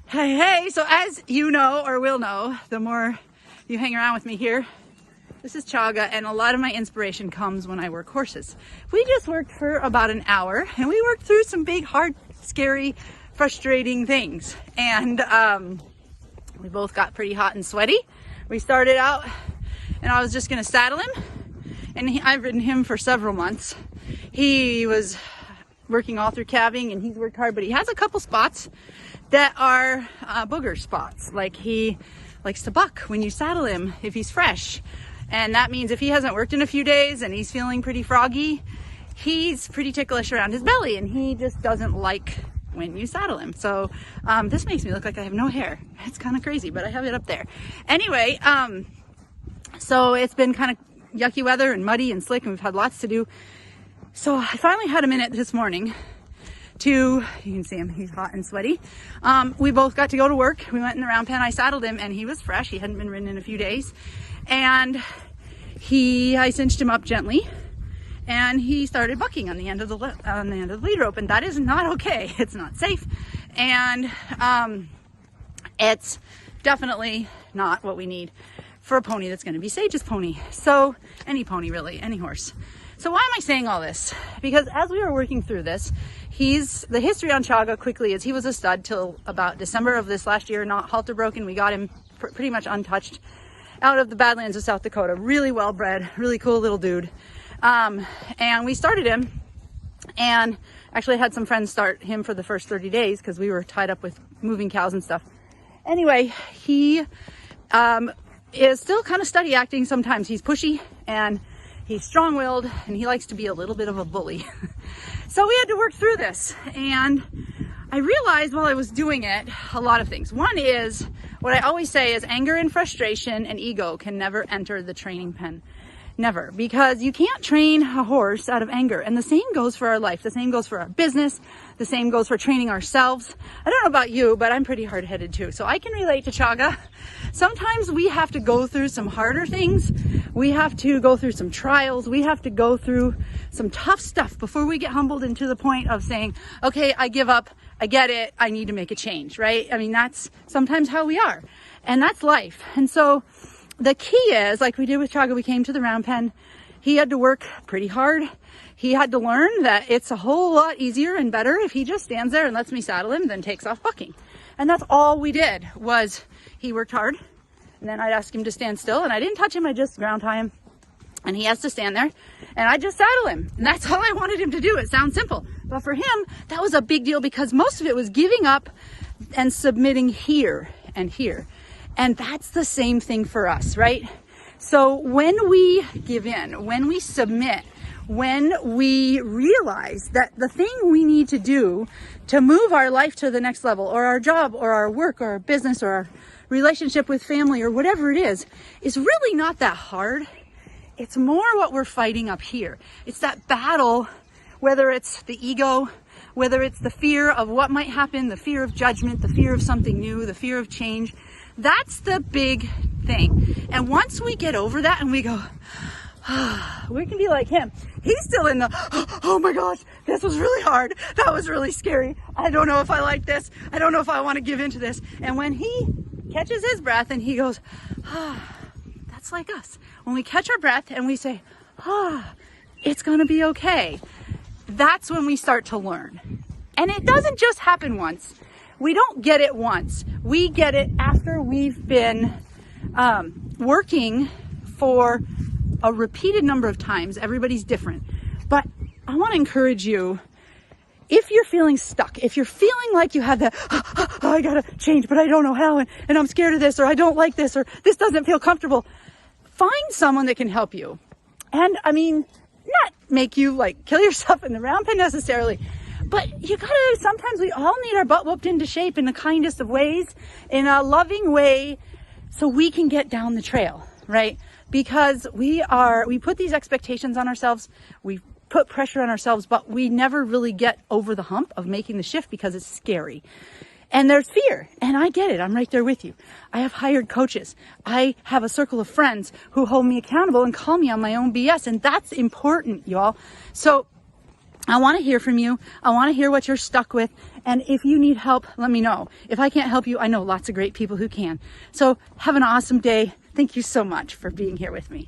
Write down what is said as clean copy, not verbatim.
Hey, so as you know or will know, the more you hang around with me here, this is Chaga, and a lot of my inspiration comes when I work horses. We just worked for about an hour, and we worked through some big, hard, scary, frustrating things. And we both got pretty hot and sweaty. We started out, and I was just gonna saddle him, and I've ridden him for several months. He was working all through calving, and he's worked hard, but he has a couple spots that are booger spots. Like, he likes to buck when you saddle him if he's fresh. And that means if he hasn't worked in a few days and he's feeling pretty froggy, he's pretty ticklish around his belly, and he just doesn't like when you saddle him. So this makes me look like I have no hair. It's kind of crazy, but I have it up there. Anyway, so it's been kind of yucky weather and muddy and slick, and we've had lots to do. So I finally had a minute this morning you can see him, he's hot and sweaty. We both got to go to work. We went in the round pen, I saddled him, and he was fresh. He hadn't been ridden in a few days. And I cinched him up gently, and he started bucking on the end of the lead rope, and that is not okay. It's not safe, and it's definitely not what we need for a pony that's going to be Sage's pony. So any pony, really, any horse. So why am I saying all this? Because as we were working through this, the history on Chaga quickly is he was a stud till about December of this last year, not halter broken. We got him pretty much untouched out of the Badlands of South Dakota. Really well bred, really cool little dude. And we started him, and actually had some friends start him for the first 30 days because we were tied up with moving cows and stuff. Anyway, he is still kind of steady acting sometimes. He's pushy, and he's strong-willed, and he likes to be a little bit of a bully. So we had to work through this, and I realized while I was doing it a lot of things. One is, what I always say is, anger and frustration and ego can never enter the training pen. Never. Because you can't train a horse out of anger. And the same goes for our life. The same goes for our business. The same goes for training ourselves. I don't know about you, but I'm pretty hard-headed too. So I can relate to Chaga. Sometimes we have to go through some harder things. We have to go through some trials. We have to go through some tough stuff before we get humbled into the point of saying, okay, I give up. I get it. I need to make a change, right? I mean, that's sometimes how we are. And that's life. And so the key is, like we did with Chaga, we came to the round pen. He had to work pretty hard. He had to learn that it's a whole lot easier and better if he just stands there and lets me saddle him than takes off bucking. And that's all we did, was he worked hard, and then I'd ask him to stand still, and I didn't touch him, I just ground tie him. And he has to stand there, and I just saddle him. And that's all I wanted him to do. It sounds simple. But for him, that was a big deal, because most of it was giving up and submitting here and here. And that's the same thing for us, right? So when we give in, when we submit, when we realize that the thing we need to do to move our life to the next level, or our job, or our work, or our business, or our relationship with family, or whatever it is really not that hard. It's more what we're fighting up here. It's that battle, whether it's the ego, whether it's the fear of what might happen, the fear of judgment, the fear of something new, the fear of change. That's the big thing. And once we get over that and we go, we can be like him. He's still in the, oh my gosh, this was really hard. That was really scary. I don't know if I like this. I don't know if I want to give into this. And when he catches his breath and he goes, that's like us. When we catch our breath and we say, it's going to be okay. That's when we start to learn. And it doesn't just happen once. We don't get it once. We get it after we've been working for a repeated number of times. Everybody's different. But I want to encourage you, if you're feeling stuck, if you're feeling like you have that, I gotta change, but I don't know how, and I'm scared of this, or I don't like this, or this doesn't feel comfortable, find someone that can help you. And I mean, not make you like kill yourself in the round pen necessarily, but you gotta, sometimes we all need our butt whooped into shape in the kindest of ways, in a loving way, so we can get down the trail, right? Because we put these expectations on ourselves, we put pressure on ourselves, but we never really get over the hump of making the shift because it's scary. And there's fear, and I get it. I'm right there with you. I have hired coaches. I have a circle of friends who hold me accountable and call me on my own BS, and that's important, y'all. So I want to hear from you. I want to hear what you're stuck with. And if you need help, let me know. If I can't help you, I know lots of great people who can. So have an awesome day. Thank you so much for being here with me.